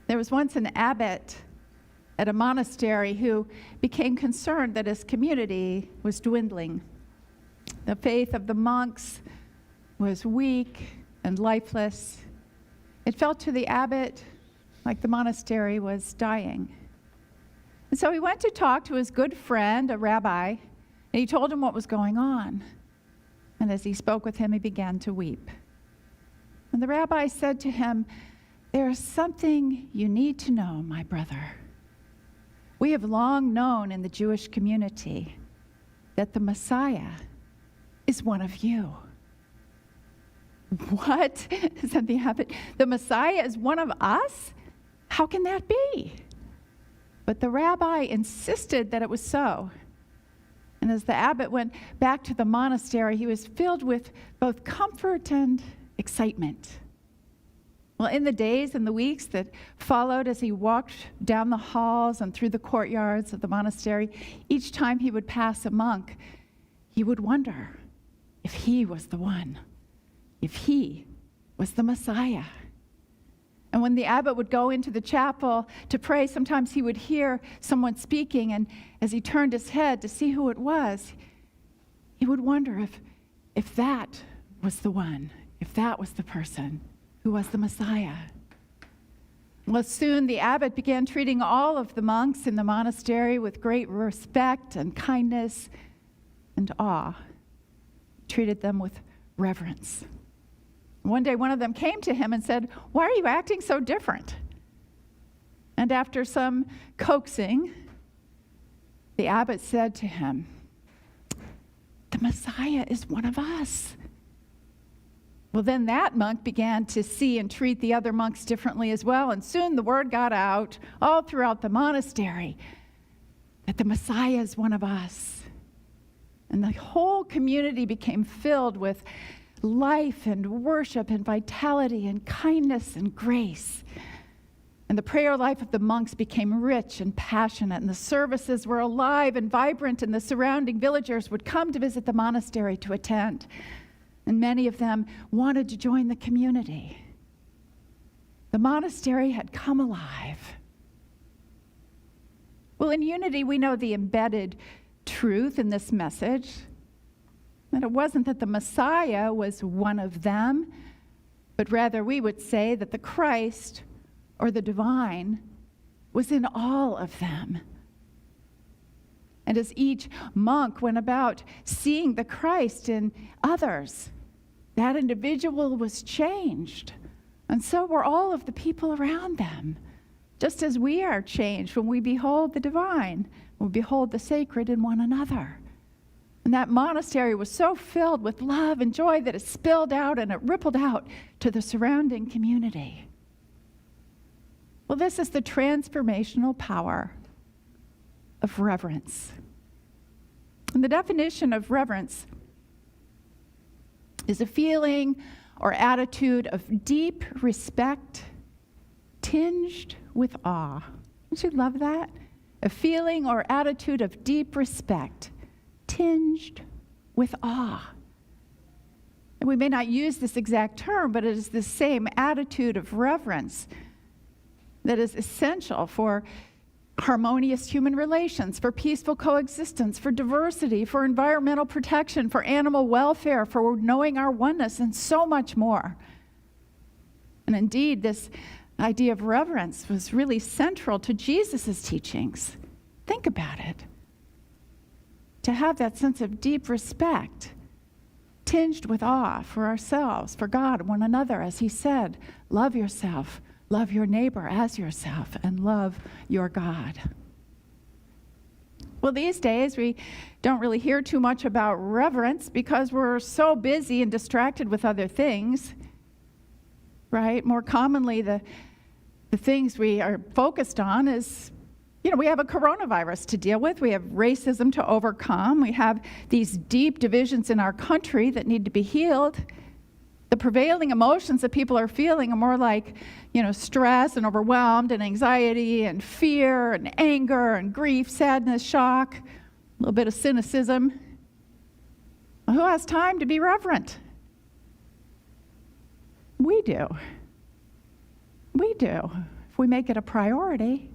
There was once an abbot at a monastery who became concerned that his community was dwindling. The faith of the monks was weak and lifeless. It felt to the abbot like the monastery was dying. And so he went to talk to his good friend, a rabbi, and he told him what was going on. And as he spoke with him, he began to weep. And the rabbi said to him, "There is something you need to know, my brother. We have long known in the Jewish community that the Messiah is one of you." "What?" said the abbot. "The Messiah is one of us? How can that be?" But the rabbi insisted that it was so. And as the abbot went back to the monastery, he was filled with both comfort and excitement. Well, in the days and the weeks that followed, as he walked down the halls and through the courtyards of the monastery, each time he would pass a monk, he would wonder if he was the one, if he was the Messiah. And when the abbot would go into the chapel to pray, sometimes he would hear someone speaking, and as he turned his head to see who it was, he would wonder if that was the one, if that was the person who was the Messiah. Well, soon the abbot began treating all of the monks in the monastery with great respect and kindness and awe. He treated them with reverence. One day, one of them came to him and said, "Why are you acting so different?" And after some coaxing, the abbot said to him, "The Messiah is one of us." Well, then that monk began to see and treat the other monks differently as well, and soon the word got out all throughout the monastery that the Messiah is one of us. And the whole community became filled with life and worship and vitality and kindness and grace. And the prayer life of the monks became rich and passionate, and the services were alive and vibrant, and the surrounding villagers would come to visit the monastery to attend. And many of them wanted to join the community. The monastery had come alive. Well, in Unity, we know the embedded truth in this message, that it wasn't that the Messiah was one of them, but rather we would say that the Christ, or the divine, was in all of them. And as each monk went about seeing the Christ in others, that individual was changed. And so were all of the people around them, just as we are changed when we behold the divine, when we behold the sacred in one another. And that monastery was so filled with love and joy that it spilled out and it rippled out to the surrounding community. Well, this is the transformational power of reverence. And the definition of reverence is a feeling or attitude of deep respect tinged with awe. Don't you love that? A feeling or attitude of deep respect tinged with awe. And we may not use this exact term, but it is the same attitude of reverence that is essential for harmonious human relations, for peaceful coexistence, for diversity, for environmental protection, for animal welfare, for knowing our oneness, and so much more. And indeed, this idea of reverence was really central to Jesus' teachings. Think about it. To have that sense of deep respect, tinged with awe for ourselves, for God, one another, as he said, love yourself, love your neighbor as yourself, and love your God. Well, these days we don't really hear too much about reverence because we're so busy and distracted with other things, right? More commonly, the things we are focused on is, we have a coronavirus to deal with. We have racism to overcome. We have these deep divisions in our country that need to be healed. The prevailing emotions that people are feeling are more like, stress and overwhelmed and anxiety and fear and anger and grief, sadness, shock, a little bit of cynicism. Well, who has time to be reverent? We do. We do. if we make it a priority.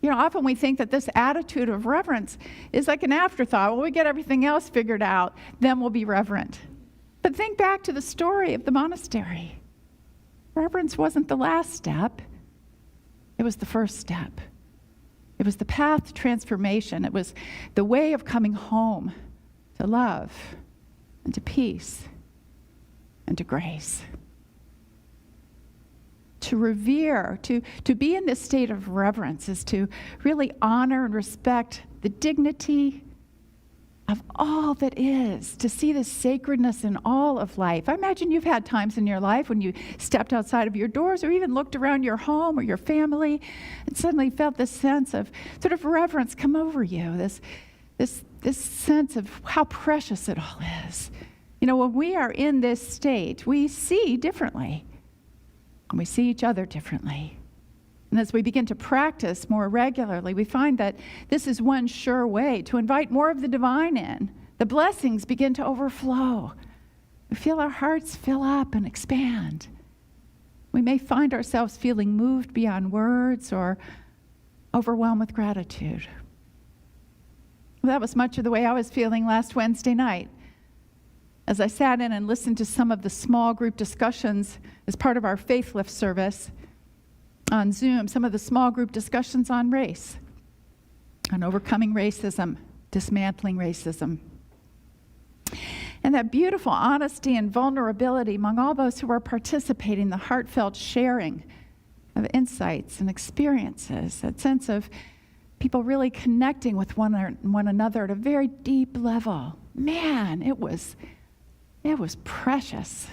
Often we think that this attitude of reverence is like an afterthought. When we get everything else figured out, then we'll be reverent. But think back to the story of the monastery. Reverence wasn't the last step. It was the first step. It was the path to transformation. It was the way of coming home to love and to peace and to grace. To revere, to be in this state of reverence is to really honor and respect the dignity of all that is, to see the sacredness in all of life. I imagine you've had times in your life when you stepped outside of your doors or even looked around your home or your family and suddenly felt this sense of sort of reverence come over you, this sense of how precious it all is. When we are in this state, we see differently. And we see each other differently. And as we begin to practice more regularly, we find that this is one sure way to invite more of the divine in. The blessings begin to overflow. We feel our hearts fill up and expand. We may find ourselves feeling moved beyond words or overwhelmed with gratitude. Well, that was much of the way I was feeling last Wednesday night. As I sat in and listened to some of the small group discussions as part of our Faith Lift service on Zoom, some of the small group discussions on race, on overcoming racism, dismantling racism. And that beautiful honesty and vulnerability among all those who are participating, the heartfelt sharing of insights and experiences, that sense of people really connecting with one another at a very deep level. Man, it was precious.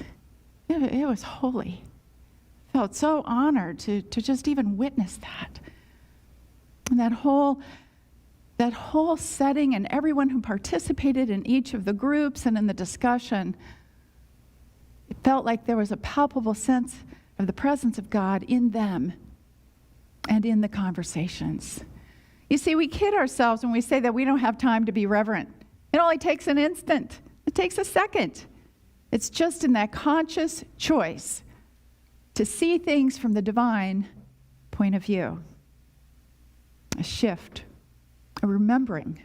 It was holy. I felt so honored to just even witness that. And that whole setting and everyone who participated in each of the groups and in the discussion, it felt like there was a palpable sense of the presence of God in them and in the conversations. You see, we kid ourselves when we say that we don't have time to be reverent. It only takes an instant. It takes a second. It's just in that conscious choice to see things from the divine point of view. A shift, a remembering.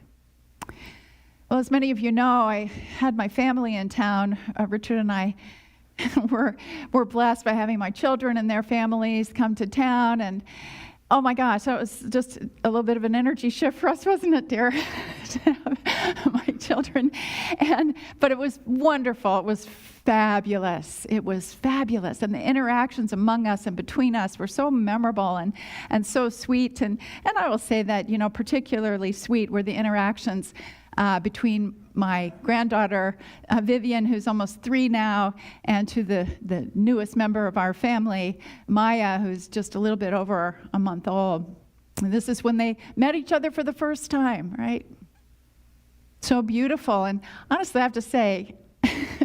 Well, as many of you know, I had my family in town. Richard and I were blessed by having my children and their families come to town. And oh my gosh, that was just a little bit of an energy shift for us, wasn't it, dear? To have my children. But it was wonderful. It was fabulous. It was fabulous. And the interactions among us and between us were so memorable and so sweet. And I will say that, particularly sweet were the interactions between my granddaughter, Vivian, who's almost 3 now, and to the newest member of our family, Maya, who's just a little bit over a month old. And this is when they met each other for the first time, right? So beautiful. And honestly, I have to say,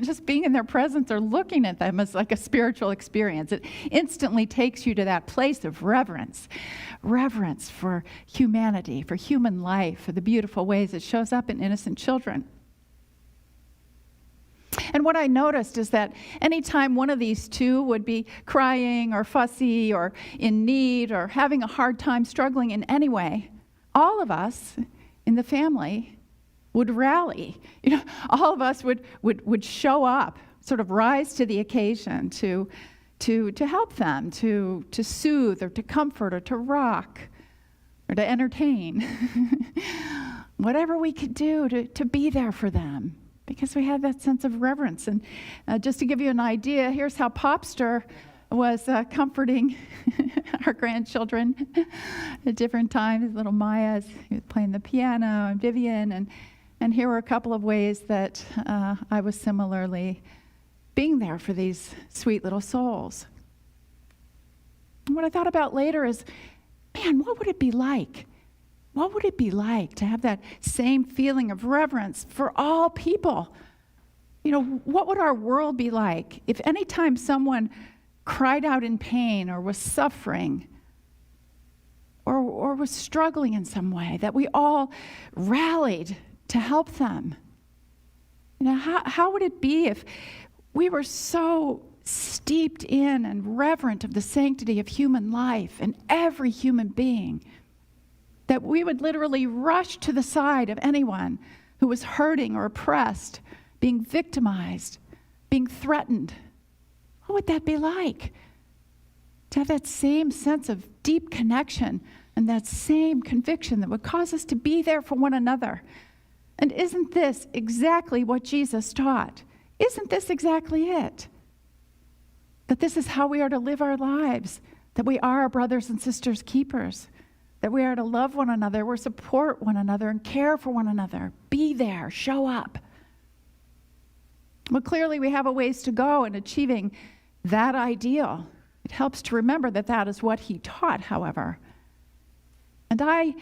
just being in their presence or looking at them is like a spiritual experience. It instantly takes you to that place of reverence. Reverence for humanity, for human life, for the beautiful ways it shows up in innocent children. And what I noticed is that anytime one of these two would be crying or fussy or in need or having a hard time struggling in any way, all of us in the family would rally. All of us would show up, sort of rise to the occasion to help them, to soothe or to comfort or to rock or to entertain. Whatever we could do to be there for them, because we had that sense of reverence. And just to give you an idea, here's how Popster was comforting our grandchildren at different times. Little Maya was playing the piano, and Vivian, and here were a couple of ways that I was similarly being there for these sweet little souls. And what I thought about later is, man, what would it be like? What would it be like to have that same feeling of reverence for all people? What would our world be like if any time someone cried out in pain or was suffering or was struggling in some way, that we all rallied to help them? How would it be if we were so steeped in and reverent of the sanctity of human life and every human being, that we would literally rush to the side of anyone who was hurting or oppressed, being victimized, being threatened. What would that be like? To have that same sense of deep connection and that same conviction that would cause us to be there for one another. And isn't this exactly what Jesus taught? Isn't this exactly it? That this is how we are to live our lives, that we are our brothers and sisters' keepers, that we are to love one another, we're support one another and care for one another. Be there, show up. Well, clearly we have a ways to go in achieving that ideal. It helps to remember that that is what he taught, however. And I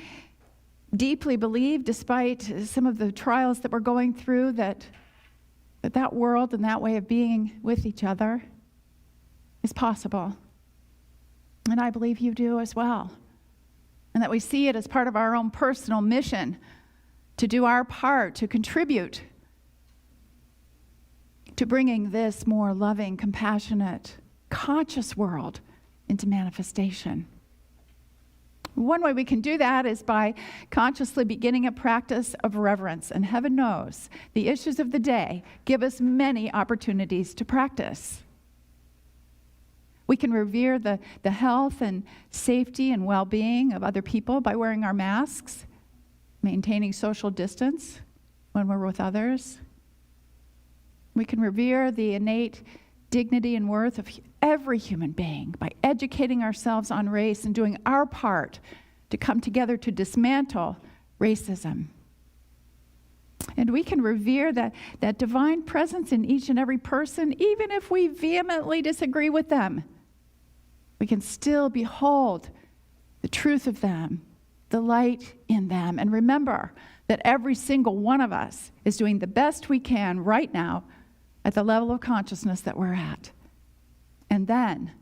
deeply believe, despite some of the trials that we're going through, that world and that way of being with each other is possible. And I believe you do as well. And that we see it as part of our own personal mission to do our part, to contribute to bringing this more loving, compassionate, conscious world into manifestation. One way we can do that is by consciously beginning a practice of reverence. And heaven knows, the issues of the day give us many opportunities to practice. We can revere the health and safety and well-being of other people by wearing our masks, maintaining social distance when we're with others. We can revere the innate dignity and worth of every human being by educating ourselves on race and doing our part to come together to dismantle racism. And we can revere that divine presence in each and every person, even if we vehemently disagree with them. We can still behold the truth of them, the light in them, and remember that every single one of us is doing the best we can right now at the level of consciousness that we're at. And then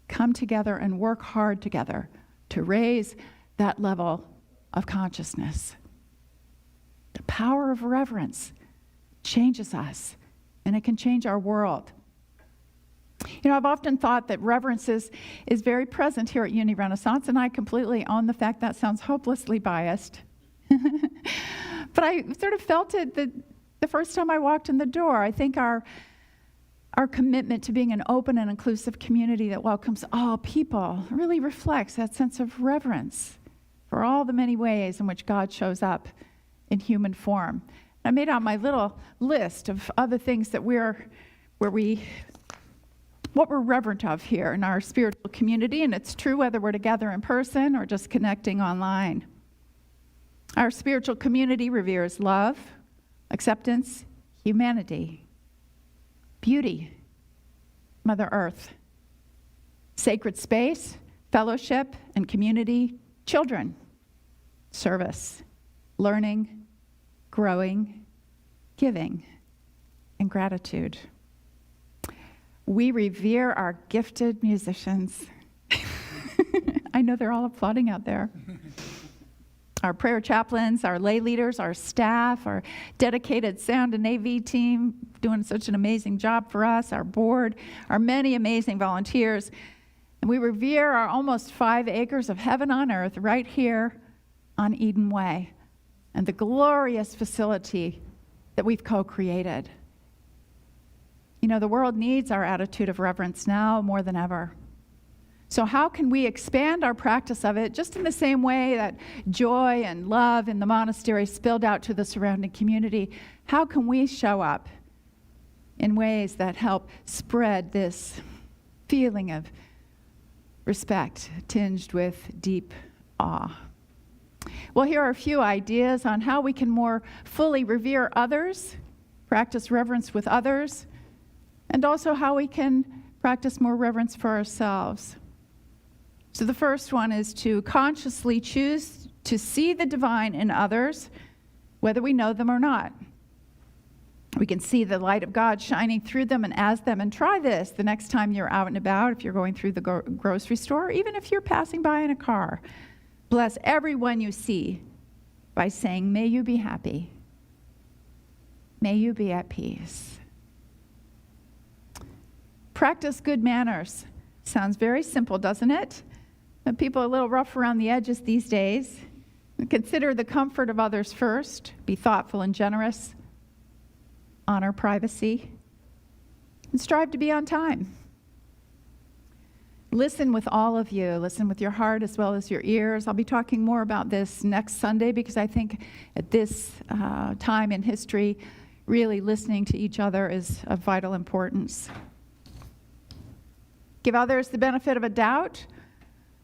come together and work hard together to raise that level of consciousness. The power of reverence changes us, and it can change our world. You know, I've often thought that reverence is very present here at Uni Renaissance, and I completely own the fact that sounds hopelessly biased. But I sort of felt it the first time I walked in the door. I think our commitment to being an open and inclusive community that welcomes all people really reflects that sense of reverence for all the many ways in which God shows up in human form. I made out my little list of other things that what we're reverent of here in our spiritual community, and it's true whether we're together in person or just connecting online. Our spiritual community reveres love, acceptance, humanity, beauty, Mother Earth, sacred space, fellowship and community, children, service, learning, growing, giving, and gratitude. We revere our gifted musicians. I know they're all applauding out there. Our prayer chaplains, our lay leaders, our staff, our dedicated sound and AV team doing such an amazing job for us, our board, our many amazing volunteers. And we revere our almost 5 acres of heaven on earth right here on Eden Way and the glorious facility that we've co-created. You know, the world needs our attitude of reverence now more than ever. So how can we expand our practice of it just in the same way that joy and love in the monastery spilled out to the surrounding community? How can we show up in ways that help spread this feeling of respect tinged with deep awe? Well, here are a few ideas on how we can more fully revere others, practice reverence with others, and also how we can practice more reverence for ourselves. So the first one is to consciously choose to see the divine in others, whether we know them or not. We can see the light of God shining through them and as them. And try this the next time you're out and about, if you're going through the grocery store, even if you're passing by in a car. Bless everyone you see by saying, may you be happy. May you be at peace. Practice good manners. Sounds very simple, doesn't it? But people are a little rough around the edges these days. Consider the comfort of others first. Be thoughtful and generous. Honor privacy. And strive to be on time. Listen with all of you. Listen with your heart as well as your ears. I'll be talking more about this next Sunday because I think at this time in history, really listening to each other is of vital importance. Give others the benefit of a doubt.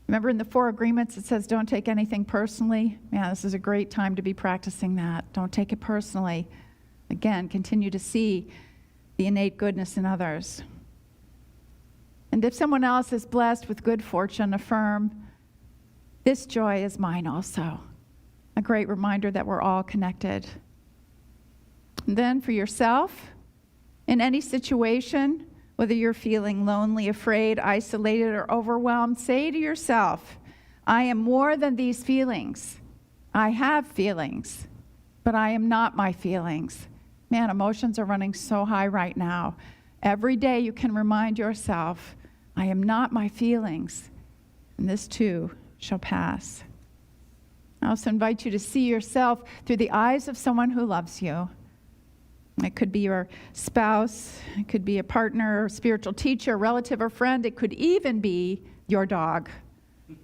Remember in the 4 agreements it says don't take anything personally. Yeah, this is a great time to be practicing that. Don't take it personally. Again, continue to see the innate goodness in others. And if someone else is blessed with good fortune, affirm, this joy is mine also. A great reminder that we're all connected. And then for yourself, in any situation, whether you're feeling lonely, afraid, isolated, or overwhelmed, say to yourself, I am more than these feelings. I have feelings, but I am not my feelings. Man, emotions are running so high right now. Every day you can remind yourself, I am not my feelings, and this too shall pass. I also invite you to see yourself through the eyes of someone who loves you. It could be your spouse, it could be a partner, a spiritual teacher, a relative, or friend. It could even be your dog.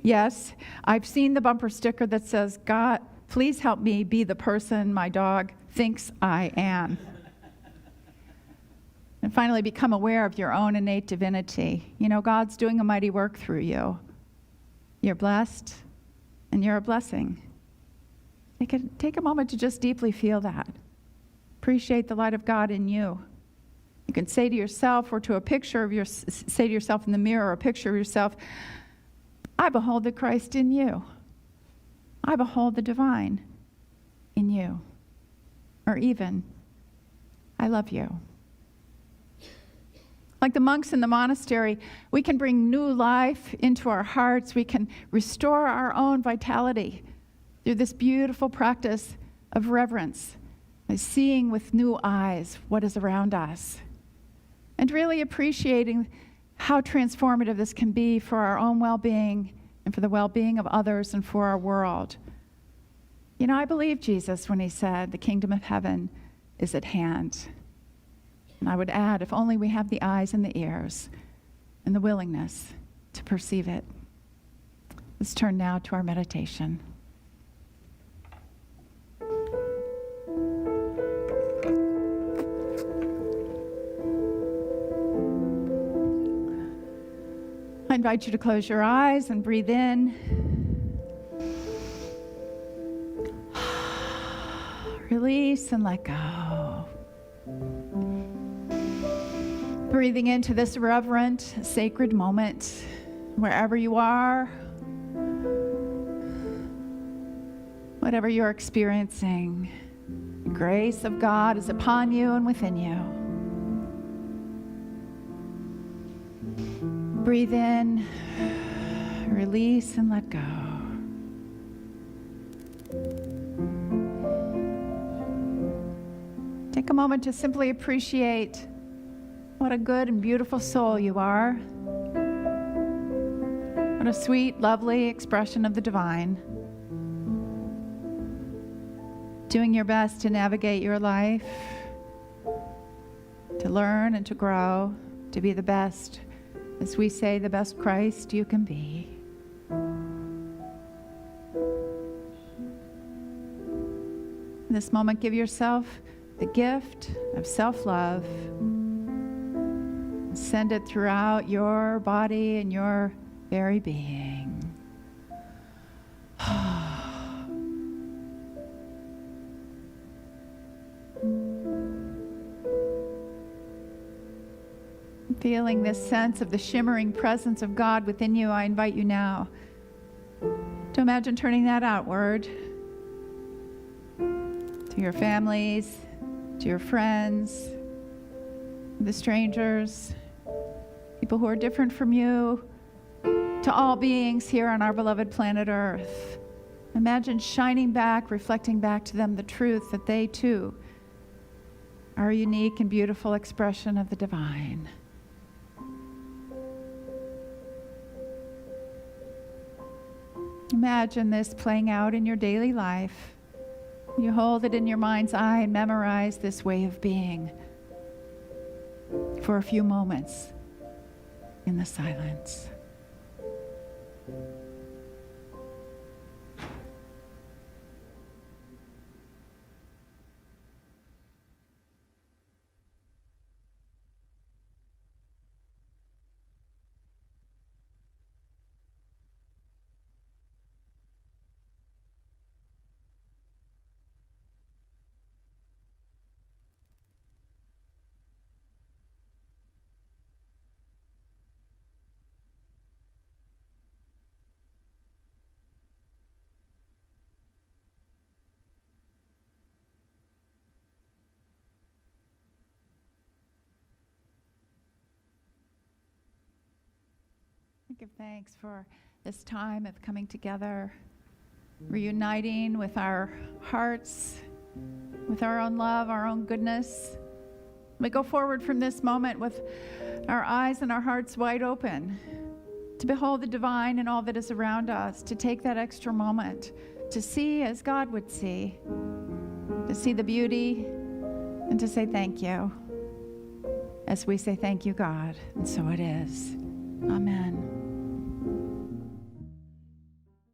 Yes, I've seen the bumper sticker that says, God, please help me be the person my dog thinks I am. And finally, become aware of your own innate divinity. You know, God's doing a mighty work through you. You're blessed, and you're a blessing. Take a moment to just deeply feel that. Appreciate the light of God in you. You can say to yourself or to a picture of say to yourself in the mirror or a picture of yourself, I behold the Christ in you. I behold the divine in you. Or even, I love you. Like the monks in the monastery, we can bring new life into our hearts. We can restore our own vitality through this beautiful practice of reverence, by seeing with new eyes what is around us, and really appreciating how transformative this can be for our own well-being and for the well-being of others and for our world. You know, I believe Jesus when he said the kingdom of heaven is at hand. And I would add, if only we have the eyes and the ears and the willingness to perceive it. Let's turn now to our meditation. I invite you to close your eyes and breathe in. Release and let go. Breathing into this reverent, sacred moment, wherever you are, whatever you're experiencing, the grace of God is upon you and within you. Breathe in, release, and let go. Take a moment to simply appreciate what a good and beautiful soul you are. What a sweet, lovely expression of the divine. Doing your best to navigate your life, to learn and to grow, to be the best, as we say, the best Christ you can be. In this moment, give yourself the gift of self-love. Send it throughout your body and your very being. Feeling this sense of the shimmering presence of God within you, I invite you now to imagine turning that outward to your families, to your friends, the strangers, people who are different from you, to all beings here on our beloved planet Earth. Imagine shining back, reflecting back to them the truth that they too are a unique and beautiful expression of the divine. Imagine this playing out in your daily life. You hold it in your mind's eye and memorize this way of being for a few moments in the silence. Give thanks for this time of coming together, reuniting with our hearts, with our own love, our own goodness. We go forward from this moment with our eyes and our hearts wide open to behold the divine and all that is around us, to take that extra moment to see as God would see, to see the beauty and to say thank you as we say thank you, God. And so it is. Amen.